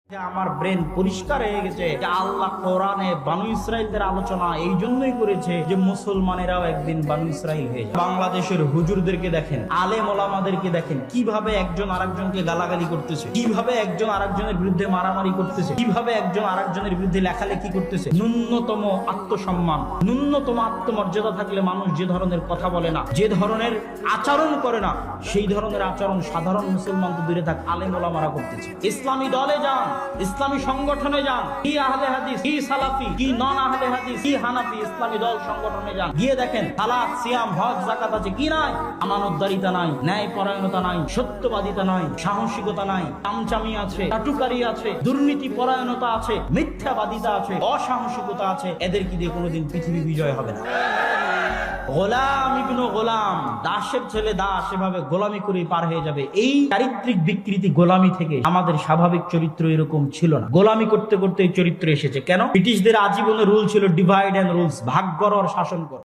আমার ব্রেন পরিষ্কার হয়ে গেছে যে আল্লাহ কোরআনে বানু ইসরাইলদের আলোচনা এই জন্যই করেছে যে মুসলমানেরাও একদিন বানু ইসরাইল হয়ে যাবে। বাংলাদেশের হুজুরদেরকে দেখেন, আলেম ওলামাদেরকে দেখেন, কিভাবে একজন আরেকজনকে গালাগালি করতেছে, কিভাবে একজন আরেকজনের বিরুদ্ধে মারামারি করতেছে, কিভাবে একজন আরেকজনের বিরুদ্ধে লেখালেখি করতেছে। ন্যূনতম আত্মসম্মান, ন্যূনতম আত্মমর্যাদা থাকলে মানুষ যে ধরনের কথা বলে না, যে ধরনের আচরণ করে না, সেই ধরনের আচরণ সাধারণ মুসলমান তো দূরে থাক, আলেম ওলামারা করতেছে। ইসলামী দলে যান, ইসলামী সংগঠনে যান, কি আহলে হাদিস, কি সালাফি, কি নন আহলে হাদিস, কি হানাফি, ইসলামী দল সংগঠনে যান, গিয়ে দেখেন সালাত, সিয়াম, হজ, যাকাত আছে কি নাই? আমানতদারিতা নাই, ন্যায় পরায়ণতা নাই, সত্যবাদিতা নাই, সাহসিকতা নাই, চামচামি আছে, চাটুকারি আছে, দুর্নীতি পরায়ণতা আছে, মিথ্যাবাদিতা আছে, অসাহসিকতা আছে। এদের কি দিয়ে কোনোদিন পৃথিবী বিজয় হবে না। গোলাম ইবনে গোলাম, দাসের ছেলে দাস, এভাবে গোলামি করে পার হয়ে যাবে। এই চারিত্রিক বিকৃতি গোলামি থেকে আমাদের স্বাভাবিক চরিত্র এরকম ছিল না। গোলামি করতে করতে এই চরিত্র এসেছে। কেন? ব্রিটিশদের আজীবনের রুল ছিল ডিভাইড এন্ড রুলস, ভাগ কর আর শাসন কর।